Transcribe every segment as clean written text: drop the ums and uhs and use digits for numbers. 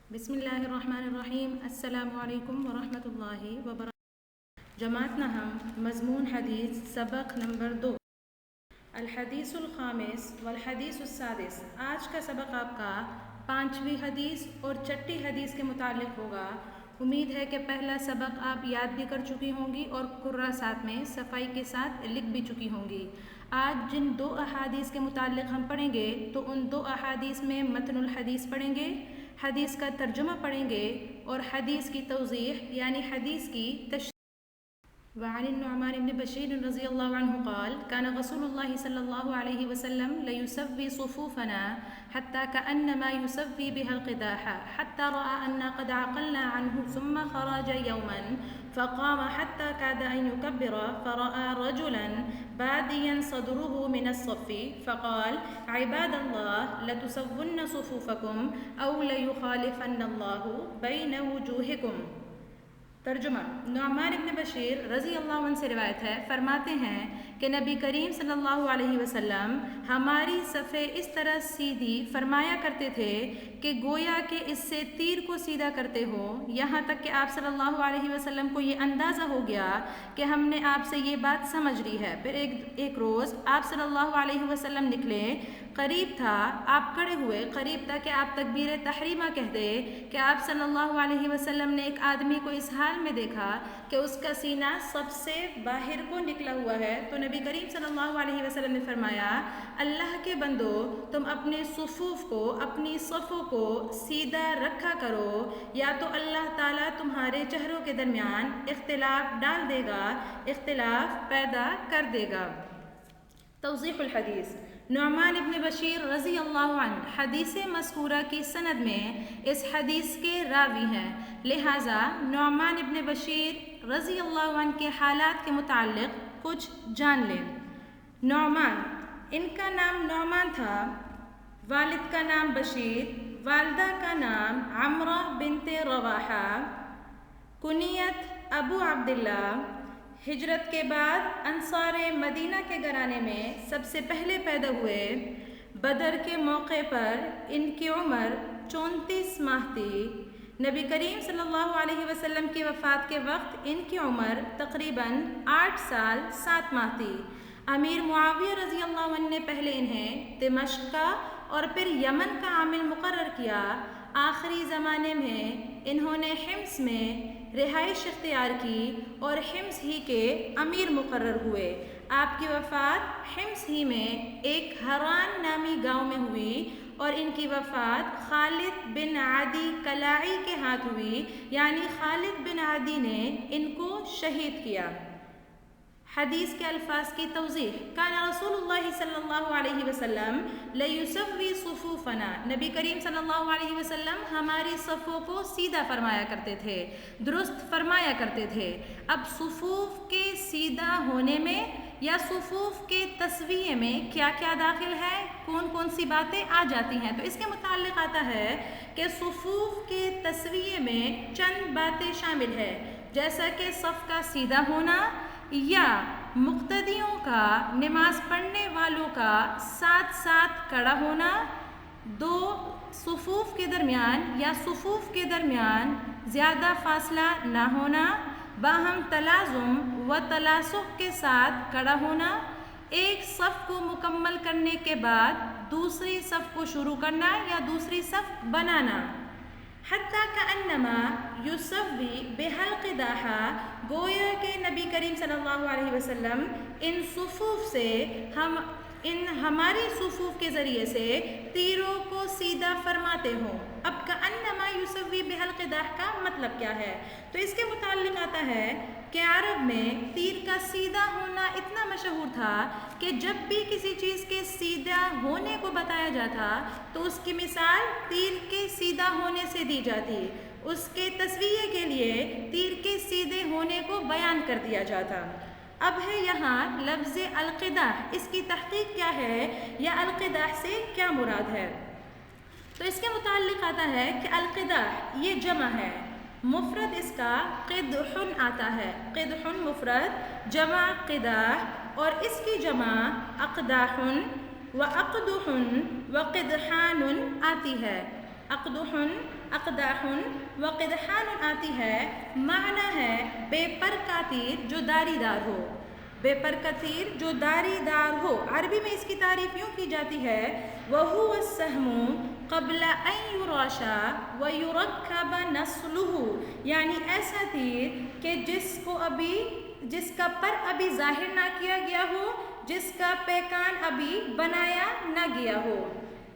بسم اللہ الرحمن الرحیم۔ السلام علیکم ورحمۃ اللہ وبرکاتہ۔ جماعت نہم مضمون حدیث سبق نمبر 2، الحدیث الخامس والحدیث السادس۔ آج کا سبق آپ کا 5ویں حدیث اور 6ٹھی حدیث کے متعلق ہوگا۔ امید ہے کہ پہلا سبق آپ یاد بھی کر چکی ہوں گی اور قرہ ساتھ میں صفائی کے ساتھ لکھ بھی چکی ہوں گی۔ آج جن 2 احادیث کے متعلق ہم پڑھیں گے تو ان 2 احادیث میں متن الحدیث پڑھیں گے، حدیث کا ترجمہ پڑھیں گے اور حدیث کی توضیح یعنی حدیث کی تشریح۔ وعن النعمان بن بشیر رضی اللہ عنہ قال كان رسول اللہ صلی اللہ علیہ وسلم ليسوي صفوفنا حتى كأنما يسوي بها القداح حتى رأى أن قد عقلنا عنه ثم خرج يوما فقام حتى كاد أن يكبر فرأى رجلا باديا صدره من الصف فقال عباد الله لتسون صفوفكم أو ليخالفن الله بين وجوهكم۔ ترجمہ: نعمان بن بشیر رضی اللہ عنہ سے روایت ہے، فرماتے ہیں کہ نبی کریم صلی اللہ علیہ وسلم ہماری صفیں اس طرح سیدھی فرمایا کرتے تھے کہ گویا کہ اس سے تیر کو سیدھا کرتے ہو، یہاں تک کہ آپ صلی اللہ علیہ وسلم کو یہ اندازہ ہو گیا کہ ہم نے آپ سے یہ بات سمجھ لی ہے۔ پھر ایک روز آپ صلی اللہ علیہ وسلم نکلے، قریب تھا آپ کھڑے ہوئے، قریب تھا کہ آپ تکبیر تحریمہ کہہ دے کہ آپ صلی اللہ علیہ وسلم نے ایک آدمی کو اس حال میں دیکھا کہ اس کا سینہ سب سے باہر کو نکلا ہوا ہے، تو نبی کریم صلی اللہ علیہ وسلم نے فرمایا، اللہ کے بندو تم اپنے صفوف کو، اپنی صفوں کو سیدھا رکھا کرو، یا تو اللہ تعالیٰ تمہارے چہروں کے درمیان اختلاف ڈال دے گا، اختلاف پیدا کر دے گا۔ توضیح الحدیث: نعمان ابن بشیر رضی اللہ عنہ حدیث مذکورہ کی سند میں اس حدیث کے راوی ہیں، لہٰذا نعمان ابن بشیر رضی اللہ عنہ کے حالات کے متعلق کچھ جان لیں۔ نعمان، ان کا نام نعمان تھا، والد کا نام بشیر، والدہ کا نام عمرہ بنت رواحہ، کنیت ابو عبداللہ۔ ہجرت کے بعد انصار مدینہ کے گھرانے میں سب سے پہلے پیدا ہوئے۔ بدر کے موقع پر ان کی عمر 34 ماہ تھی۔ نبی کریم صلی اللہ علیہ وسلم کی وفات کے وقت ان کی عمر تقریباً 8 سال 7 ماہ تھی۔ امیر معاویہ رضی اللہ عنہ نے پہلے انہیں دمشق کا اور پھر یمن کا عامل مقرر کیا۔ آخری زمانے میں انہوں نے حمص میں رہائش اختیار کی اور حمص ہی کے امیر مقرر ہوئے۔ آپ کی وفات حمص ہی میں ایک حران نامی گاؤں میں ہوئی اور ان کی وفات خالد بن عدی کلاعی کے ہاتھ ہوئی، یعنی خالد بن عدی نے ان کو شہید کیا۔ حدیث کے الفاظ کی توضیح: کان رسول اللہ صلی اللہ علیہ وسلم لیسوی صفوفنا، نبی کریم صلی اللہ علیہ وسلم ہماری صفوں کو سیدھا فرمایا کرتے تھے، درست فرمایا کرتے تھے۔ اب صفوف کے سیدھا ہونے میں یا صفوف کے تسویے میں کیا کیا داخل ہے، کون کون سی باتیں آ جاتی ہیں، تو اس کے متعلق آتا ہے کہ صفوف کے تسویے میں چند باتیں شامل ہے، جیسا کہ صف کا سیدھا ہونا یا مقتدیوں کا، نماز پڑھنے والوں کا ساتھ ساتھ کھڑا ہونا، 2 صفوف کے درمیان یا صفوف کے درمیان زیادہ فاصلہ نہ ہونا، باہم تلازم و تلاصق کے ساتھ کھڑا ہونا، ایک صف کو مکمل کرنے کے بعد دوسری صف کو شروع کرنا یا دوسری صف بنانا۔ حتیٰ کأنما یسوی بها القداح، گویا کہ نبی کریم صلی اللہ علیہ وسلم ان صفوف سے ہماری صفوف کے ذریعے سے تیروں کو سیدھا فرماتے ہوں۔ اب کأنما یسوی بها القداح کا مطلب کیا ہے، تو اس کے متعلق آتا ہے کہ عرب میں تیر کا سیدھا ہونا اتنا مشہور تھا کہ جب بھی کسی چیز کے سیدھا ہونے کو بتایا جاتا تو اس کی مثال تیر کے سیدھا ہونے سے دی جاتی، اس کے تسویے کے لیے تیر کے سیدھے ہونے کو بیان کر دیا جاتا۔ اب ہے یہاں لفظ القداح، اس کی تحقیق کیا ہے یا القداح سے کیا مراد ہے، تو اس کے متعلق آتا ہے کہ القداح یہ جمع ہے، مفرد اس کا قدح آتا ہے، قدح مفرد، جمع قداح، اور اس کی جمع اقداح و اقدح و قدحان آتی ہے۔ اقدحن، اقداحن وقدحان آتی ہے، معنی ہے بے پر کا تیر جو داری دار ہو، بے پر کا تیر جو داری دار ہو۔ عربی میں اس کی تعریف یوں کی جاتی ہے وَهُوَ السَّهْمُ قَبْلَ أَن يُرَاشَ وَيُرَكَّبَ نَسْلُهُ، یعنی ایسا تیر کہ جس کا پر ابھی ظاہر نہ کیا گیا ہو، جس کا پیکان ابھی بنایا نہ گیا ہو۔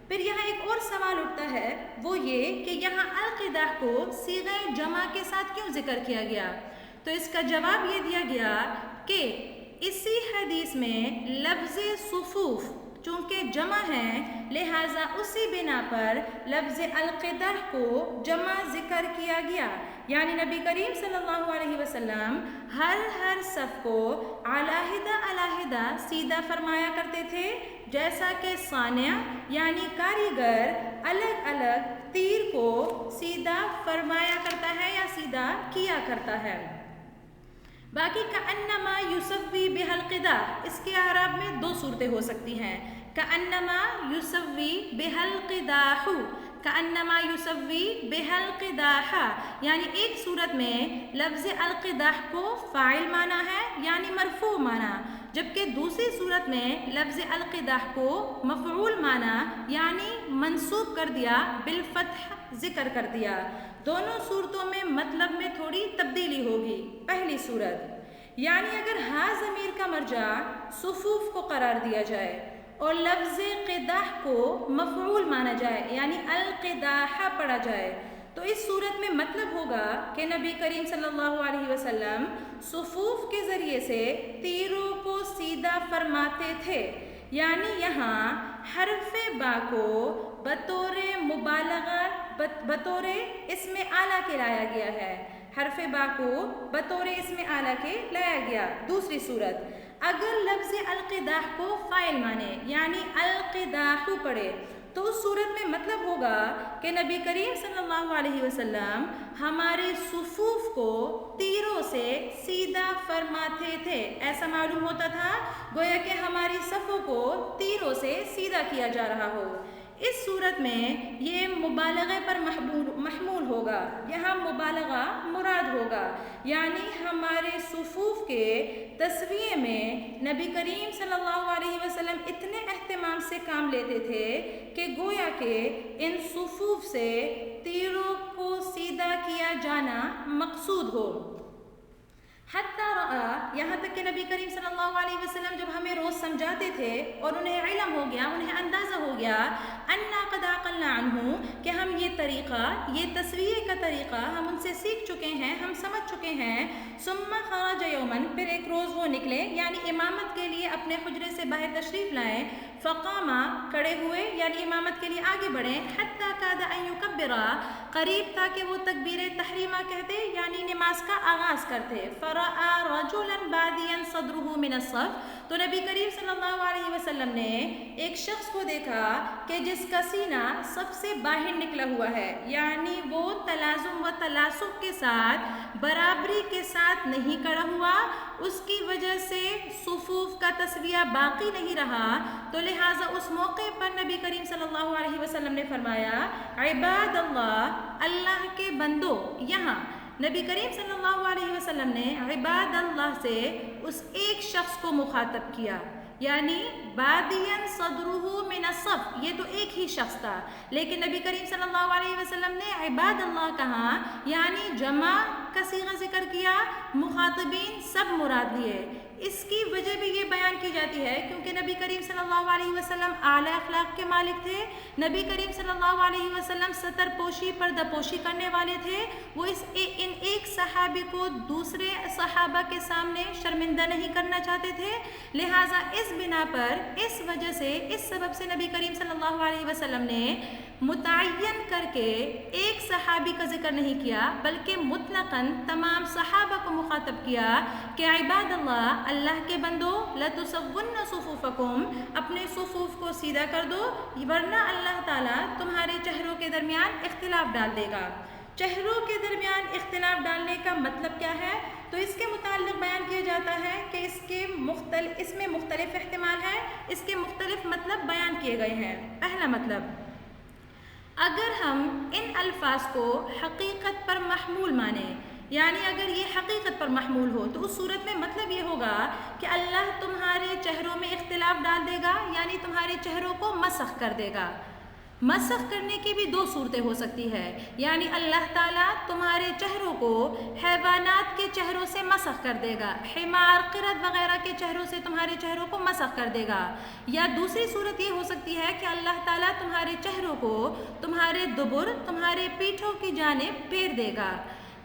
پھر یہاں ایک اور سوال اٹھتا ہے، وہ یہ کہ یہاں القدح کو صیغہ جمع کے ساتھ کیوں ذکر کیا گیا؟ تو اس کا جواب یہ دیا گیا کہ اسی حدیث میں لفظ صفوف چونکہ جمع ہے، لہٰذا اسی بنا پر لفظ القدح کو جمع ذکر کیا گیا، یعنی نبی کریم صلی اللہ علیہ وسلم ہر صف کو علیحدہ علیحدہ سیدھا فرمایا کرتے تھے، جیسا کہ صانع یعنی کاریگر الگ الگ تیر کو سیدھا فرمایا کرتا ہے یا سیدھا کیا کرتا ہے۔ باقی کأنما یسوی بہا القدح، اس کے اعراب میں دو صورتیں ہو سکتی ہیں، کأنما یسوی بہا القداح، کأنما یسوی بہا القداح، یعنی ایک صورت میں لفظ القداح کو فاعل مانا ہے یعنی مرفوع مانا، جبکہ دوسری صورت میں لفظ القداح کو مفعول مانا یعنی منصوب کر دیا، بالفتح ذکر کر دیا۔ دونوں صورتوں میں مطلب میں تھوڑی تبدیلی ہوگی۔ پہلی صورت یعنی اگر ہا ضمیر کا مرجع صفوف کو قرار دیا جائے اور لفظ قداح کو مفعول مانا جائے یعنی القداح پڑھا جائے، تو اس صورت میں مطلب ہوگا کہ نبی کریم صلی اللہ علیہ وسلم صفوف کے ذریعے سے تیروں کو سیدھا فرماتے تھے، یعنی یہاں حرف با کو بطور مبالغہ بطور اسم اعلیٰ کے لایا گیا ہے، حرف با کو بطور اسم اعلیٰ کے لایا گیا۔ دوسری صورت اگر لفظ القداح کو فاعل مانے یعنی القداح پڑھے، تو اس صورت میں مطلب ہوگا کہ نبی کریم صلی اللہ علیہ وسلم ہمارے صفوف کو تیروں سے سیدھا فرماتے تھے، ایسا معلوم ہوتا تھا گویا کہ ہماری صفوں کو تیروں سے سیدھا کیا جا رہا ہو۔ اس صورت میں یہ مبالغہ پر محمول ہوگا، یہاں مبالغہ مراد ہوگا، یعنی ہمارے صفوف کے تسویے میں نبی کریم صلی اللہ علیہ وسلم اتنے اہتمام سے کام لیتے تھے کہ گویا کہ ان صفوف سے تیروں کو سیدھا کیا جانا مقصود ہو۔ حتیٰ رأى، یہاں تک کہ نبی کریم صلی اللہ علیہ وسلم جب ہمیں روز سمجھاتے تھے اور انہیں علم ہو گیا، انہیں اندازہ ہو گیا انا قد عقلنا عنہ، کہ ہم یہ طریقہ، یہ تسویہ کا طریقہ ہم ان سے سیکھ چکے ہیں، ہم سمجھ چکے ہیں، ثم خرج یوما، پھر ایک روز وہ نکلے یعنی امامت کے لیے اپنے حجرے سے باہر تشریف لائیں، فقاما، کھڑے ہوئے یعنی امامت کے لیے آگے بڑھیں، حتی کاد ان یکبرا، قریب تھا کہ وہ تکبیر تحریمہ کہتے یعنی نماز کا آغاز کرتے، فرآ رجلا بادیا صدرہ من الصف، تو نبی کریم صلی اللہ علیہ وسلم نے ایک شخص کو دیکھا کہ جس کا سینہ صف سے باہر نکلا ہوا ہے، یعنی وہ تلازم و تناسب کے ساتھ برابری کے ساتھ نہیں کھڑا ہوا، اس کی وجہ سے صفوف کا تسویہ باقی نہیں رہا، تو لہٰذا اس موقع پر نبی کریم صلی اللہ علیہ وسلم نے فرمایا عباد اللہ، اللہ کے بندو، یہاں نبی کریم صلی اللہ علیہ وسلم نے عباد اللہ سے اس ایک شخص کو مخاطب کیا، یعنی بادین صدرہ من الصف، یہ تو ایک ہی شخص تھا، لیکن نبی کریم صلی اللہ علیہ وسلم نے عباد اللہ کہا، یعنی جمع کا صیغہ ذکر کیا، مخاطبین سب مراد لیے۔ اس کی وجہ بھی یہ بیان کی جاتی ہے کیونکہ نبی کریم صلی اللہ علیہ وسلم اعلیٰ اخلاق کے مالک تھے، نبی کریم صلی اللہ علیہ وسلم ستر پوشی پردہ پوشی کرنے والے تھے، وہ ان ایک صحابی کو دوسرے صحابہ کے سامنے شرمندہ نہیں کرنا چاہتے تھے، لہٰذا اس بنا پر، اس وجہ سے، اس سبب سے نبی کریم صلی اللہ علیہ وسلم نے متعین کر کے ایک صحابی کا ذکر نہیں کیا بلکہ مطلقاً تمام صحابہ کو مخاطب کیا کہ عباد اللہ، اللہ کے بندو، لَتُسَوُّنَّ صُفُوفَكُمْ، اپنے صفوف کو سیدھا کر دو، ورنہ اللہ تعالیٰ تمہارے چہروں کے درمیان اختلاف ڈال دے گا۔ چہروں کے درمیان اختلاف ڈالنے کا مطلب کیا ہے؟ تو اس کے متعلق بیان کیا جاتا ہے کہ اس میں مختلف احتمال ہے، اس کے مختلف مطلب بیان کیے گئے ہیں۔ پہلا مطلب، اگر ہم ان الفاظ کو حقیقت پر محمول مانیں، یعنی اگر یہ حقیقت پر محمول ہو تو اس صورت میں مطلب یہ ہوگا کہ اللہ تمہارے چہروں میں اختلاف ڈال دے گا، یعنی تمہارے چہروں کو مسخ کر دے گا۔ مسخ کرنے کی بھی دو صورتیں ہو سکتی ہے، یعنی اللہ تعالیٰ تمہارے چہروں کو حیوانات کے چہروں سے مسخ کر دے گا، حمار، قرد وغیرہ کے چہروں سے تمہارے چہروں کو مسخ کر دے گا۔ یا دوسری صورت یہ ہو سکتی ہے کہ اللہ تعالیٰ تمہارے چہروں کو تمہارے دبر، تمہارے پیٹھوں کی جانب پھیر دے گا۔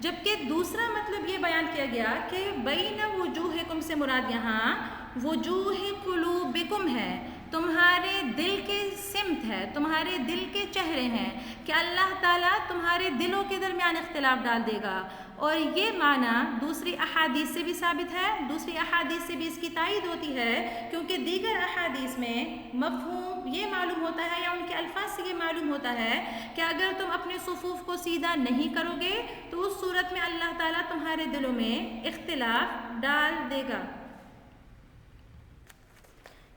جبکہ دوسرا مطلب یہ بیان کیا گیا کہ بین وجوہکم سے مراد یہاں وجوہ قلوبکم ہے، تمہارے دل کے سمت ہے، تمہارے دل کے چہرے ہیں، کہ اللہ تعالیٰ تمہارے دلوں کے درمیان اختلاف ڈال دے گا۔ اور یہ معنی دوسری احادیث سے بھی ثابت ہے، دوسری احادیث سے بھی اس کی تائید ہوتی ہے، کیونکہ دیگر احادیث میں مفہوم یہ معلوم ہوتا ہے یا ان کے الفاظ سے یہ معلوم ہوتا ہے کہ اگر تم اپنے صفوف کو سیدھا نہیں کرو گے تو اس صورت میں اللہ تعالیٰ تمہارے دلوں میں اختلاف ڈال دے گا۔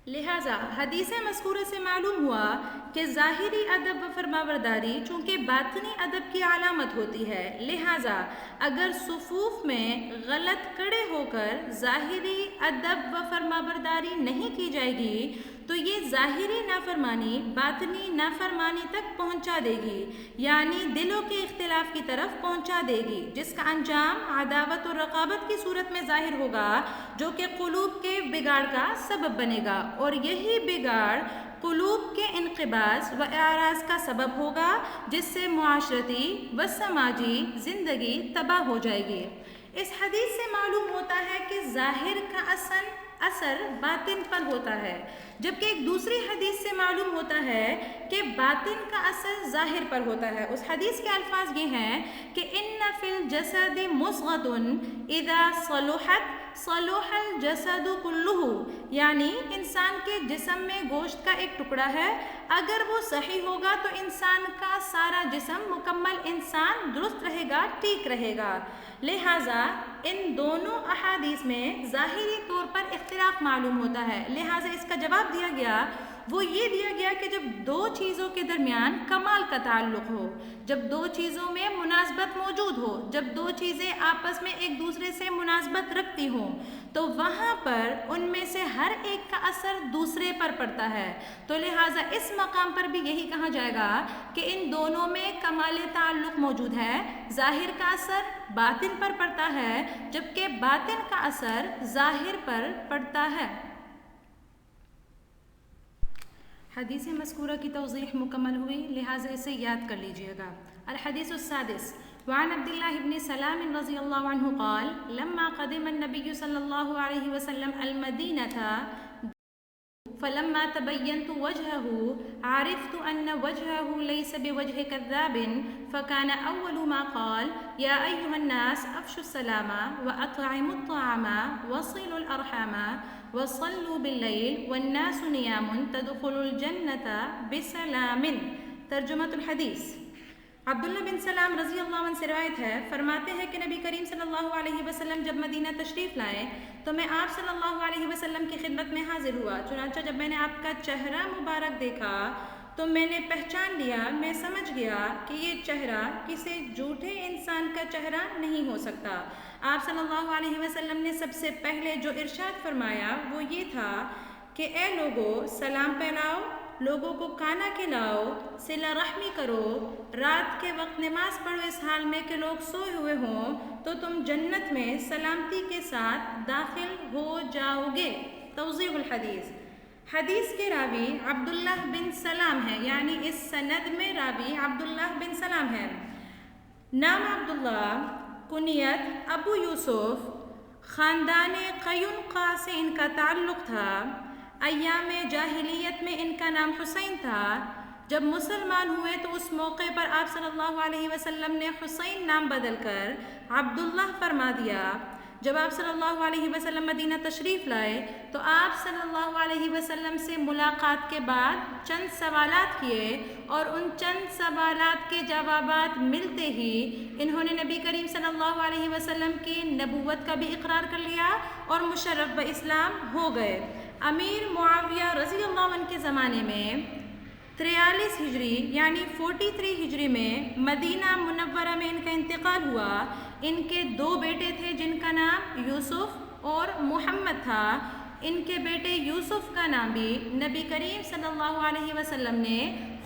لہٰذا حدیث مذکورہ سے معلوم ہوا کہ ظاہری ادب و فرمانبرداری چونکہ باطنی ادب کی علامت ہوتی ہے، لہٰذا اگر صفوف میں غلط کھڑے ہو کر ظاہری ادب و فرمانبرداری نہیں کی جائے گی تو یہ ظاہری نافرمانی باطنی نافرمانی تک پہنچا دے گی، یعنی دلوں کے اختلاف کی طرف پہنچا دے گی، جس کا انجام عداوت اور رقابت کی صورت میں ظاہر ہوگا، جو کہ قلوب کے بگاڑ کا سبب بنے گا، اور یہی بگاڑ قلوب کے انقباض و اعراض کا سبب ہوگا، جس سے معاشرتی و سماجی زندگی تباہ ہو جائے گی۔ اس حدیث سے معلوم ہوتا ہے کہ ظاہر کا اثر باطن پر ہوتا ہے، جبکہ ایک دوسری حدیث سے معلوم ہوتا ہے کہ باطن کا اثر ظاہر پر ہوتا ہے۔ اس حدیث کے الفاظ یہ ہیں کہ ان فی الجسد مضغۃ اذا صلحت صلح الجسد کلہ، یعنی انسان کے جسم میں گوشت کا ایک ٹکڑا ہے، اگر وہ صحیح ہوگا تو انسان کا سارا جسم مکمل انسان درست رہے گا، ٹھیک رہے گا۔ لہٰذا ان دونوں احادیث میں ظاہری طور پر اختلاف معلوم ہوتا ہے، لہٰذا اس کا جواب دیا گیا وہ یہ دیا گیا کہ جب دو چیزوں کے درمیان کمال کا تعلق ہو، جب دو چیزوں میں مناسبت موجود ہو، جب دو چیزیں آپس میں ایک دوسرے سے مناسبت رکھتی ہوں، تو وہاں پر ان میں سے ہر ایک کا اثر دوسرے پر پڑتا ہے۔ تو لہٰذا اس مقام پر بھی یہی کہا جائے گا کہ ان دونوں میں کمال تعلق موجود ہے، ظاہر کا اثر باطن پر پڑتا ہے جبکہ باطن کا اثر ظاہر پر پڑتا ہے۔ حدیث مذکورہ کی توضیح مکمل ہوئی، لہٰذا اسے یاد کر لیجئے گا۔ الحدیث السادس وعن عبد الله بن سلام رضی اللہ عنہ قال لما قدم النبي صلی اللہ علیہ وسلم المدینة فلما تبینت وجهه عرفت ان وجهه ليس بوجه كذاب فكان اول ما قال يا ايها الناس افشوا السلام واطعموا الطعام وصلوا الارحام وصلوا بالليل والناس نيام تدخلوا الجنة بسلام۔ ترجمۃ الحدیث۔ عبداللہ بن سلام رضی اللہ عنہ سے روایت ہے، فرماتے ہیں کہ نبی کریم صلی اللہ علیہ وسلم جب مدینہ تشریف لائے تو میں آپ صلی اللہ علیہ وسلم کی خدمت میں حاضر ہوا، چنانچہ جب میں نے آپ کا چہرہ مبارک دیکھا تو میں نے پہچان لیا، میں سمجھ گیا کہ یہ چہرہ کسی جھوٹے انسان کا چہرہ نہیں ہو سکتا۔ آپ صلی اللہ علیہ وسلم نے سب سے پہلے جو ارشاد فرمایا وہ یہ تھا کہ اے لوگو سلام پھیلاؤ، لوگوں کو کھانا کھلاؤ، صلہ رحمی کرو، رات کے وقت نماز پڑھو اس حال میں کہ لوگ سوئے ہوئے ہوں تو تم جنت میں سلامتی کے ساتھ داخل ہو جاؤ گے۔ توضیح الحدیث۔ حدیث کے راوی عبداللہ بن سلام ہیں، یعنی اس سند میں راوی عبداللہ بن سلام ہیں۔ نام عبداللہ، کنیت ابو یوسف، خاندان قینقاع سے ان کا تعلق تھا، ایام جاہلیت میں ان کا نام حسین تھا۔ جب مسلمان ہوئے تو اس موقع پر آپ صلی اللہ علیہ وسلم نے حسین نام بدل کر عبداللہ فرما دیا۔ جب آپ صلی اللہ علیہ وسلم مدینہ تشریف لائے تو آپ صلی اللہ علیہ وسلم سے ملاقات کے بعد چند سوالات کیے اور ان چند سوالات کے جوابات ملتے ہی انہوں نے نبی کریم صلی اللہ علیہ وسلم کی نبوت کا بھی اقرار کر لیا اور مشرف باسلام ہو گئے۔ امیر معاویہ رضی اللہ عنہ کے زمانے میں 43 ہجری یعنی 43 ہجری میں مدینہ منورہ میں ان کا انتقال ہوا۔ ان کے 2 بیٹے تھے جن کا نام یوسف اور محمد تھا۔ ان کے بیٹے یوسف کا نام بھی نبی کریم صلی اللہ علیہ وسلم نے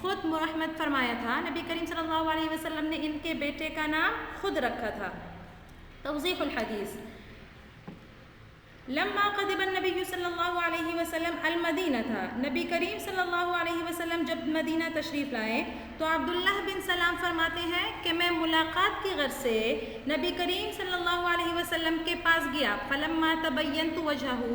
خود مرحمت فرمایا تھا۔ نبی کریم صلی اللہ علیہ وسلم نے ان کے بیٹے کا نام خود رکھا تھا۔ توضیح الحدیث: لما قدم النبی صلی اللہ علیہ وسلم المدینہ تھا، نبی کریم صلی اللہ علیہ وسلم جب مدینہ تشریف لائے تو عبداللہ بن سلام فرماتے ہیں کہ میں ملاقات کی غرض سے نبی کریم صلی اللہ علیہ وسلم کے پاس گیا۔ فلما تبینت وجہہ،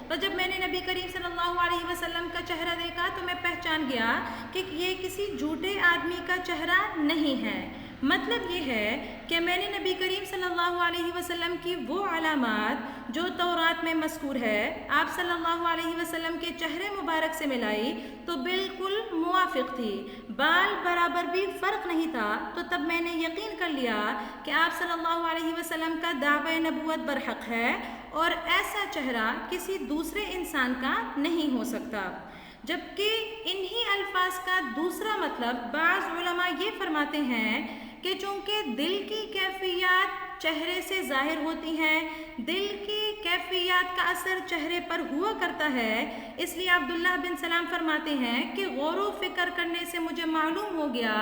تو جب میں نے نبی کریم صلی اللہ علیہ وسلم کا چہرہ دیکھا تو میں پہچان گیا کہ یہ کسی جھوٹے آدمی کا چہرہ نہیں ہے۔ مطلب یہ ہے کہ میں نے نبی کریم صلی اللہ علیہ وسلم کی وہ علامات جو تورات میں مذکور ہے آپ صلی اللہ علیہ وسلم کے چہرے مبارک سے ملائی تو بالکل موافق تھی، بال برابر بھی فرق نہیں تھا۔ تو تب میں نے یقین کر لیا کہ آپ صلی اللہ علیہ وسلم کا دعوی نبوت برحق ہے اور ایسا چہرہ کسی دوسرے انسان کا نہیں ہو سکتا۔ جبکہ انہی الفاظ کا دوسرا مطلب بعض علماء یہ فرماتے ہیں کہ چونکہ دل کی کیفیات چہرے سے ظاہر ہوتی ہیں، دل کی کیفیات کا اثر چہرے پر ہوا کرتا ہے، اس لیے عبداللہ بن سلام فرماتے ہیں کہ غور و فکر کرنے سے مجھے معلوم ہو گیا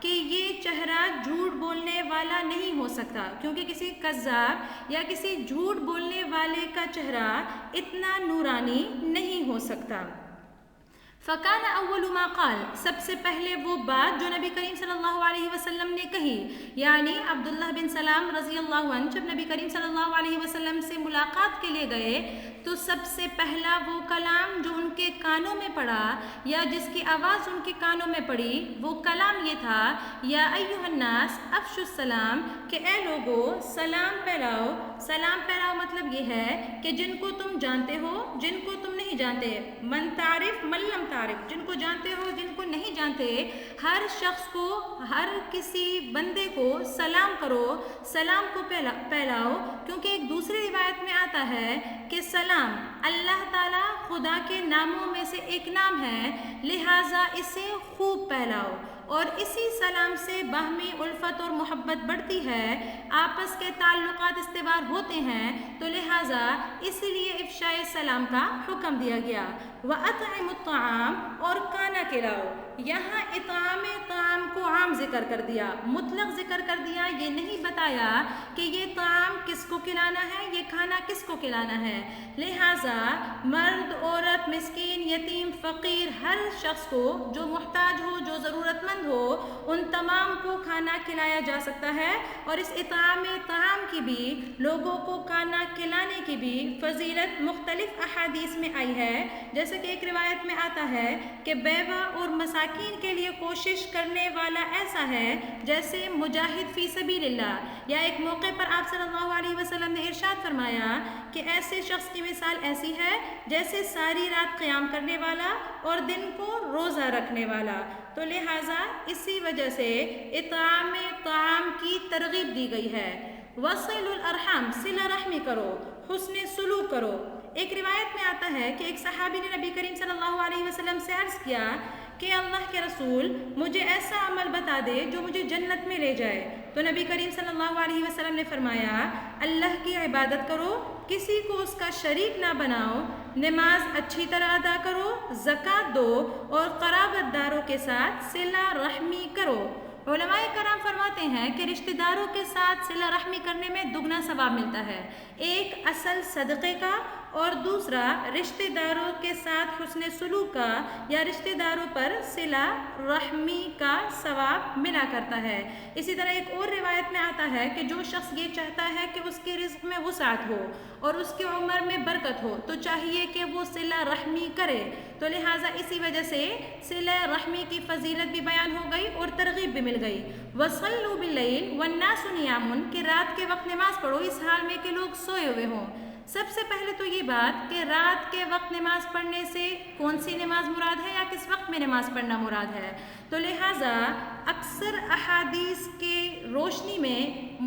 کہ یہ چہرہ جھوٹ بولنے والا نہیں ہو سکتا، کیونکہ کسی کذاب یا کسی جھوٹ بولنے والے کا چہرہ اتنا نورانی نہیں ہو سکتا۔ فَكَانَ أَوَّلُ مَا قَالَ، سب سے پہلے وہ بات جو نبی کریم صلی اللہ علیہ وسلم نے کہی، یعنی عبداللہ بن سلام رضی اللہ عنہ جب نبی کریم صلی اللہ علیہ وسلم سے ملاقات کے لیے گئے تو سب سے پہلا وہ کلام جو ان کے کانوں میں پڑا یا جس کی آواز ان کے کانوں میں پڑی وہ کلام یہ تھا، یا ایھا الناس افشوا السلام، کہ اے لوگو سلام پھیلاؤ۔ سلام پھیلاؤ مطلب یہ ہے کہ جن کو تم جانتے ہو، جن کو تم نہیں جانتے، من تعرف من لم تعرف، جن کو جانتے ہو جن کو نہیں جانتے، ہر شخص کو، ہر کسی بندے کو سلام کرو، سلام کو پھیلاؤ، کیونکہ ایک دوسری روایت میں آتا ہے کہ سلام اللہ تعالیٰ خدا کے ناموں میں سے ایک نام ہے، لہٰذا اسے خوب پھیلاؤ، اور اسی سلام سے باہمی الفت اور محبت بڑھتی ہے، آپس کے تعلقات استوار ہوتے ہیں، تو لہٰذا اس لیے افشاء سلام کا حکم دیا گیا۔ وَأَطْعِمُوا الطَّعَامَ، اور کھانا کھلاؤ، یہاں اطعام طعام کو عام ذکر کر دیا، مطلق ذکر کر دیا، یہ نہیں بتایا کہ یہ طعام کس کو کھلانا ہے، یہ کھانا کس کو کھلانا ہے، لہٰذا مرد، عورت، مسکین، یتیم، فقیر، ہر شخص کو جو محتاج ہو، جو ضرورت مند ہو، ان تمام کو کھانا کھلایا جا سکتا ہے، اور اس اطعام طعام کی بھی، لوگوں کو کھانا کھلانے کی بھی فضیلت مختلف احادیث میں آئی ہے، جیسے کہ ایک روایت میں آتا ہے کہ بیوہ اور مساکین کے لیے کوشش کرنے والا ایسا ہے جیسے مجاہد فی سبیل اللہ، یا ایک موقع پر آپ صلی اللہ علیہ وسلم نے ارشاد فرمایا کہ ایسے شخص کی مثال ایسی ہے جیسے ساری رات قیام کرنے والا اور دن کو روزہ رکھنے والا، تو لہٰذا اسی وجہ سے اطعام طعام کی ترغیب دی گئی ہے۔ وصلوا الارحام، صلہ رحمی کرو، حسن سلوک کرو۔ ایک روایت میں آتا ہے کہ ایک صحابی نے نبی کریم صلی اللہ علیہ وسلم سے عرض کیا کہ اللہ کے رسول مجھے ایسا عمل بتا دے جو مجھے جنت میں لے جائے، تو نبی کریم صلی اللہ علیہ وسلم نے فرمایا اللہ کی عبادت کرو، کسی کو اس کا شریک نہ بناؤ، نماز اچھی طرح ادا کرو، زکوٰۃ دو، اور قرابت داروں کے ساتھ صلہ رحمی کرو۔ علماء کرام فرماتے ہیں کہ رشتہ داروں کے ساتھ صلہ رحمی کرنے میں دگنا ثواب ملتا ہے، ایک اصل صدقے کا اور دوسرا رشتہ داروں کے ساتھ حسن سلوک کا یا رشتہ داروں پر صلہ رحمی کا ثواب ملا کرتا ہے۔ اسی طرح ایک اور روایت میں آتا ہے کہ جو شخص یہ چاہتا ہے کہ اس کے رزق میں وسعت ہو اور اس کی عمر میں برکت ہو تو چاہیے کہ وہ صلہ رحمی کرے، تو لہٰذا اسی وجہ سے صلہ رحمی کی فضیلت بھی بیان ہو گئی اور ترغیب بھی مل گئی۔ وَصَلُّوا بِاللَّيْلِ وَالنَّاسُ نِيَامٌ، کہ رات کے وقت نماز پڑھو اس حال میں کہ لوگ سوئے ہوئے ہوں۔ سب سے پہلے تو یہ بات کہ رات کے وقت نماز پڑھنے سے کون سی نماز مراد ہے یا کس وقت میں نماز پڑھنا مراد ہے، تو لہٰذا اکثر احادیث کے روشنی میں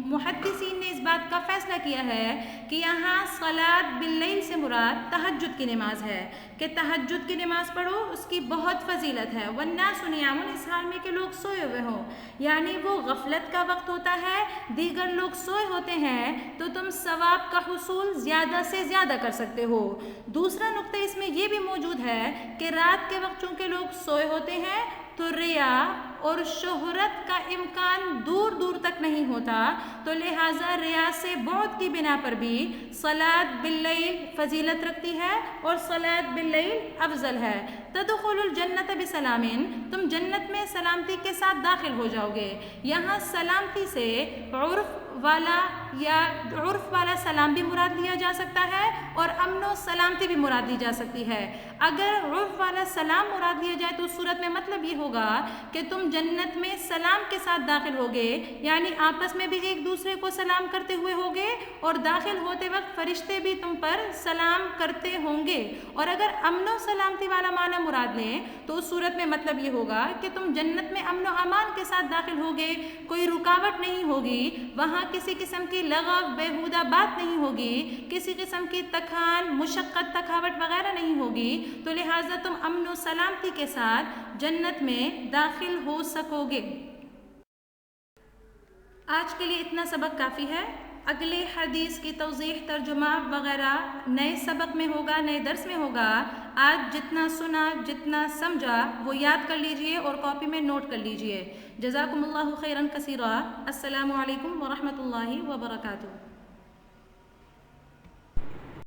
محدثین نے اس بات کا فیصلہ کیا ہے کہ یہاں صلاۃ باللیل سے مراد تہجد کی نماز ہے، کہ تہجد کی نماز پڑھو، اس کی بہت فضیلت ہے۔ والناس نیام، اس حال میں کہ لوگ سوئے ہوئے ہوں، یعنی وہ غفلت کا وقت ہوتا ہے، دیگر لوگ سوئے ہوتے ہیں، تو تم ثواب کا حصول زیادہ سے زیادہ کر سکتے ہو۔ دوسرا نقطہ اس میں یہ بھی موجود ہے کہ رات کے وقت چونکہ لوگ سوئے ہوتے ہیں تو ریا اور شہرت کا امکان دور دور تک نہیں ہوتا، تو لہٰذا ریا سے بعد کی بنا پر بھی صلاۃ باللیل فضیلت رکھتی ہے اور صلاۃ باللیل افضل ہے۔ تدخل الجنت بسلام، تم جنت میں سلامتی کے ساتھ داخل ہو جاؤ گے۔ یہاں سلامتی سے عرف والا سلام بھی مراد لیا جا سکتا ہے اور امن و سلامتی بھی مراد لی جا سکتی ہے۔ اگر عرف والا سلام مراد لیا جائے تو اس صورت میں مطلب یہ ہوگا کہ تم جنت میں سلام کے ساتھ داخل ہوگے، یعنی آپس میں بھی ایک دوسرے کو سلام کرتے ہوئے ہوگے اور داخل ہوتے وقت فرشتے بھی تم پر سلام کرتے ہوں گے۔ اور اگر امن و سلامتی والا معنی مراد لیں تو اس صورت میں مطلب یہ ہوگا کہ تم جنت میں امن و امان کے ساتھ داخل ہوگے، کوئی رکاوٹ نہیں ہوگی، وہاں کسی قسم کی لغو بیہودہ بات نہیں ہوگی، کسی قسم کی تکان، مشقت، تھکاوٹ وغیرہ نہیں ہوگی، تو لہٰذا تم امن و سلامتی کے ساتھ جنت میں داخل ہو سکو گے۔ آج کے لیے اتنا سبق کافی ہے۔ اگلے حدیث کی توضیح، ترجمہ وغیرہ نئے سبق میں ہوگا، نئے درس میں ہوگا۔ آج جتنا سنا، جتنا سمجھا وہ یاد کر لیجئے اور کاپی میں نوٹ کر لیجئے۔ جزاکم اللہ خیرا کثیرا۔ السلام علیکم ورحمۃ اللہ وبرکاتہ۔